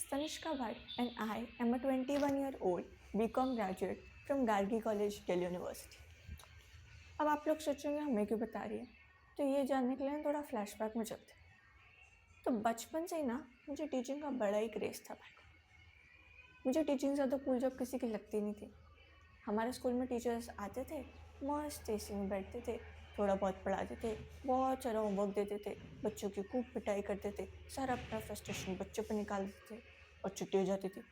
is Tanishka Bhatt, and I am a 21-year-old BCom graduate from Gargi College, Delhi University. अब आप लोग सोचेंगे हमें क्यों बता रही है, तो ये जानने के लिए थोड़ा फ्लैशबैक में चलते हैं। तो बचपन से ही ना मुझे टीचिंग का बड़ा ही क्रेज़ था भाई। मुझे टीचिंग ज़्यादा कूल जॉब किसी की लगती नहीं थी। हमारे स्कूल में टीचर्स आते थे, मस्त एसी में बैठते थे, थोड़ा बहुत पढ़ाते थे, बहुत सारा होमवर्क देते थे, बच्चों की खूब पिटाई करते थे, सारा अपना फ्रस्ट्रेशन बच्चों पर निकाल देते थे और छुट्टी हो जाती थी।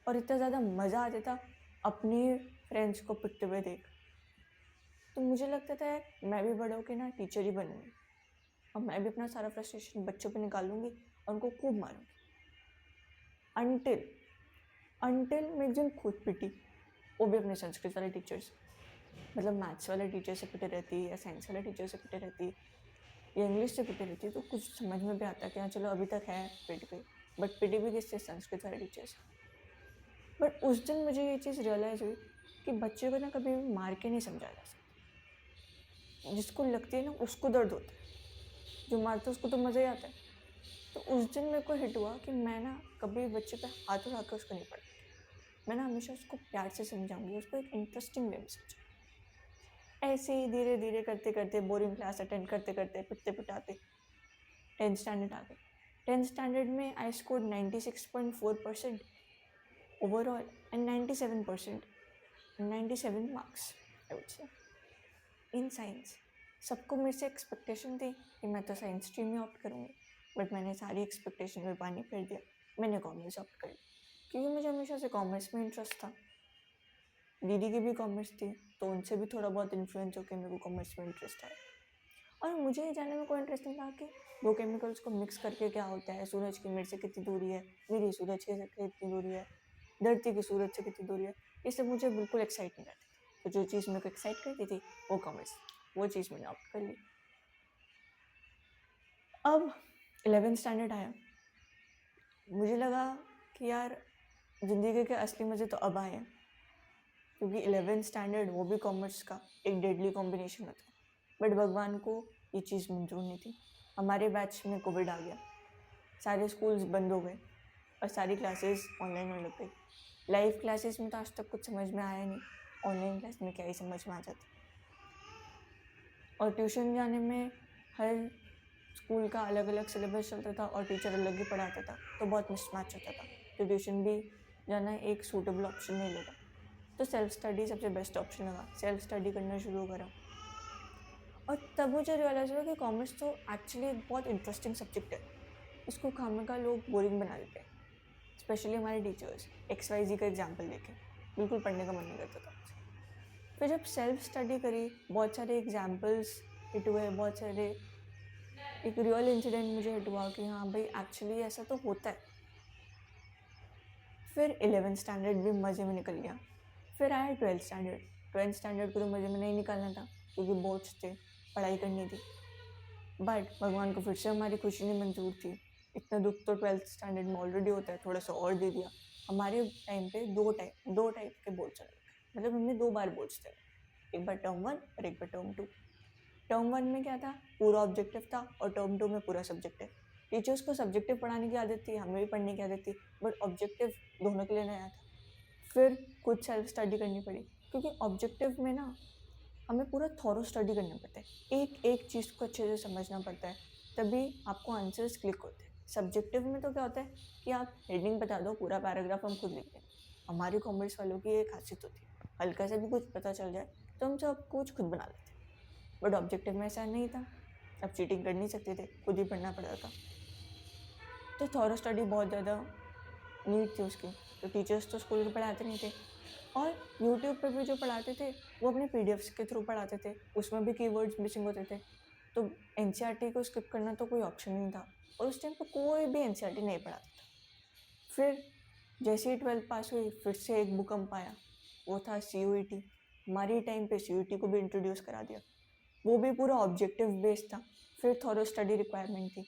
और इतना ज़्यादा मज़ा आता था अपनी फ्रेंड्स को पिटते हुए देख। तो मुझे लगता था मैं भी बड़ा होकर ना टीचर ही बनूँगी और मैं भी अपना सारा फ्रस्ट्रेशन बच्चों पे निकालूंगी और उनको खूब मारूंगी। अनटिल मैं एक दिन खुद पिटी, वो भी अपने संस्कृत वाले टीचर से। मतलब मैथ्स वाले टीचर से पिटे रहती या साइंस वाले टीचर से पिटे रहती या इंग्लिश से पिटे रहती, तो कुछ समझ में भी आता कि हाँ चलो अभी तक है पिट गई, बट पिटी भी किससे? संस्कृत वाले टीचर से। बट उस दिन मुझे ये चीज़ रियलाइज़ हुई कि बच्चे को ना कभी मार के नहीं समझाया जा सकता। जिसको लगती है ना उसको दर्द होता है, जो मारता है उसको तो मज़ा ही आता है। तो उस दिन मेरे को हिट हुआ कि मैं ना कभी बच्चे पे हाथ उठा कर उसको नहीं पढ़ाऊँगी। मैं ना हमेशा उसको प्यार से समझाऊंगी, उसको एक इंटरेस्टिंग वे में समझाऊंगी। ऐसे ही धीरे धीरे करते करते बोरिंग क्लास अटेंड करते करते पिटते पिटाते 10th स्टैंडर्ड आ गई। 10th स्टैंडर्ड में I scored 96.4% overall and 97%, 97 marks I would say in science. सबको मेरे से एक्सपेक्टेशन थी कि मैं तो साइंस स्ट्रीम में ऑप्ट करूँगी, बट मैंने सारी एक्सपेक्टेशन में पानी फेर दिया। मैंने कॉमर्स ऑप्ट कर लिया क्योंकि मुझे हमेशा से कॉमर्स में इंटरेस्ट था। दीदी की भी कॉमर्स थी, तो उनसे भी थोड़ा बहुत इन्फ्लुएंस होकर मेरे को कॉमर्स में इंटरेस्ट आया। और मुझे ये जानने में कोई इंटरेस्ट नहीं था कि दो केमिकल्स को मिक्स करके क्या होता है, सूरज की मेरे से कितनी दूरी है, मेरी सूरज से कितनी दूरी है, धरती की सूरज से कितनी दूरी है। ये सब मुझे बिल्कुल एक्साइट नहीं करती थी। तो जो चीज़ मेरे को एक्साइट करती थी वो कॉमर्स, वो चीज़ मैंने ऑप्ट कर ली। अब 11th स्टैंडर्ड आया, मुझे लगा कि यार ज़िंदगी के असली मज़े तो अब आए हैं, क्योंकि 11th स्टैंडर्ड वो भी कॉमर्स का एक डेडली कॉम्बिनेशन होता है। बट भगवान को ये चीज़ मंजूर नहीं थी। हमारे बैच में कोविड आ गया, सारे स्कूल्स बंद हो गए और सारी क्लासेस ऑनलाइन होने लग गई। लाइव क्लासेस में तो आज तक कुछ समझ में आया नहीं, ऑनलाइन क्लास में क्या ही समझ में आ जाता। और ट्यूशन जाने में हर स्कूल का अलग अलग सिलेबस चलता था और टीचर अलग ही पढ़ाता था, तो बहुत मिसमैच होता था। तो ट्यूशन भी जाना एक सूटेबल ऑप्शन नहीं लगा, तो सेल्फ स्टडी सबसे बेस्ट ऑप्शन लगा। सेल्फ स्टडी करना शुरू करा और तब मुझे रियलाइज़ हुआ कि कॉमर्स तो एक्चुअली एक बहुत इंटरेस्टिंग सब्जेक्ट है। इसको खाने का लोग बोरिंग बना देते हैं, स्पेशली हमारे टीचर्स। XYZ का एग्जाम्पल देखे बिल्कुल पढ़ने का मन नहीं करता था मुझे। फिर जब सेल्फ स्टडी करी, बहुत सारे एग्जाम्पल्स हिट हुए, बहुत सारे एक रियल इंसिडेंट मुझे हिट हुआ कि हाँ भाई एक्चुअली ऐसा तो होता है। फिर 11th स्टैंडर्ड भी मज़े में निकल गया। फिर आया 12th स्टैंडर्ड। 12th स्टैंडर्ड को तो मज़े में नहीं निकालना था क्योंकि बोर्ड्स थे, पढ़ाई करनी थी। बट भगवान को फिर से हमारी खुशी नहीं मंजूर थी। इतना दुख तो 12th स्टैंडर्ड में ऑलरेडी होता है, थोड़ा सा और दे दिया। हमारे टाइम पे दो टाइप के बोर्ड चल रहे थे, मतलब हमने 2 बार बोर्ड्स थे, एक बार टर्म 1 और एक बार टर्म 2। टर्म 1 में क्या था, पूरा ऑब्जेक्टिव था, और टर्म 2 में पूरा सब्जेक्टिव। टीचर्स को सब्जेक्टिव पढ़ाने की आदत थी, हमें भी पढ़ने की आदत थी, बट ऑब्जेक्टिव दोनों के लिए नया था। फिर कुछ सेल्फ स्टडी करनी पड़ी, क्योंकि ऑब्जेक्टिव में ना हमें पूरा थॉरो स्टडी करना पड़ता है, एक एक चीज़ को अच्छे से समझना पड़ता है, तभी आपको आंसर्स क्लिक होते हैं। सब्जेक्टिव में तो क्या होता है कि आप हेडिंग बता दो, पूरा पैराग्राफ हम खुद लिख दें। हमारी कॉमर्स वालों की एक खासियत होती है, हल्का से भी कुछ पता चल जाए तो हम सब कुछ खुद बना लेते हैं। बट ऑब्जेक्टिव में ऐसा नहीं था, अब चीटिंग कर नहीं सकते थे, खुद ही पढ़ना पड़ता था। तो थॉरो स्टडी बहुत ज़्यादा नीड थी उसकी। तो टीचर्स तो स्कूल के पढ़ाते नहीं थे, और यूट्यूब पे भी जो पढ़ाते थे वो अपने PDFs के थ्रू पढ़ाते थे, उसमें भी कीवर्ड्स मिसिंग होते थे। तो NCERT को स्किप करना तो कोई ऑप्शन नहीं था, और उस टाइम पे कोई भी NCERT नहीं पढ़ाता था। फिर जैसे ही 12th पास हुई, फिर से एक भूकंप आया, वो था CUET। हमारे टाइम पे CUET को भी इंट्रोड्यूस करा दिया, वो भी पूरा ऑब्जेक्टिव बेस्ड था। फिर थॉरो स्टडी रिक्वायरमेंट थी।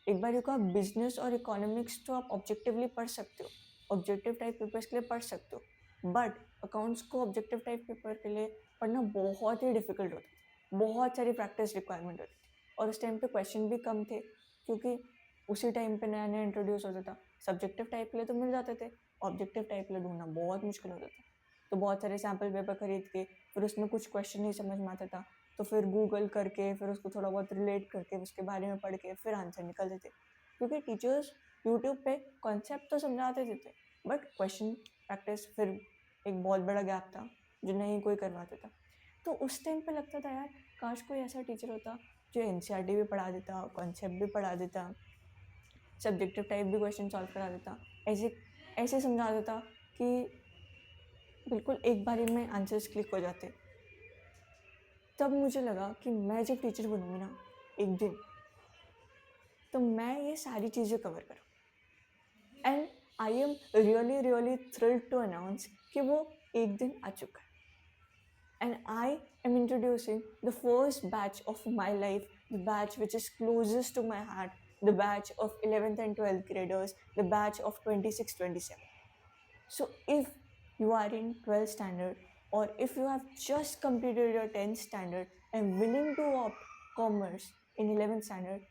एक बार को आप बिजनेस और इकोनॉमिक्स तो आप ऑब्जेक्टिवली पढ़ सकते हो, ऑब्जेक्टिव टाइप पेपर्स के लिए पढ़ सकते हो, बट अकाउंट्स को ऑब्जेक्टिव टाइप पेपर के लिए पढ़ना बहुत ही डिफिकल्ट होता था, बहुत सारी प्रैक्टिस रिक्वायरमेंट होती थी। और उस टाइम पे क्वेश्चन भी कम थे, क्योंकि उसी टाइम पे नया नया इंट्रोड्यूस होता था। सब्जेक्टिव टाइप के लिए तो मिल जाते थे, ऑब्जेक्टिव टाइप के लिए ढूंढना बहुत मुश्किल होता था। तो बहुत सारे सैम्पल पेपर खरीद के फिर उसमें कुछ क्वेश्चन नहीं समझ में आता था, तो फिर गूगल करके फिर उसको थोड़ा बहुत रिलेट करके उसके बारे में पढ़ के फिर आंसर निकलते थे। क्योंकि टीचर्स यूट्यूब पे कॉन्सेप्ट तो समझाते थे बट क्वेश्चन प्रैक्टिस फिर एक बहुत बड़ा गैप था जो नहीं कोई करवाता था। तो उस टाइम पे लगता था यार काश कोई ऐसा टीचर होता जो एनसीईआरटी भी पढ़ा देता, कॉन्सेप्ट भी पढ़ा देता, सब्जेक्टिव टाइप भी क्वेश्चन सॉल्व करा देता, ऐसे ऐसे समझा देता कि बिल्कुल एक बारी में आंसर्स क्लिक हो जाते। तब मुझे लगा कि मैं जब टीचर बनूँगी ना एक दिन, तो मैं ये सारी चीज़ें कवर करूँ। And I am really really thrilled to announce कि वो एक दिन आ चुका है। And I am introducing the first batch of my life, the batch which is closest to my heart, the batch of 11th and 12th graders, the batch of 26-27. So if you are in 12th standard or if you have just completed your 10th standard and willing to opt commerce in 11th standard,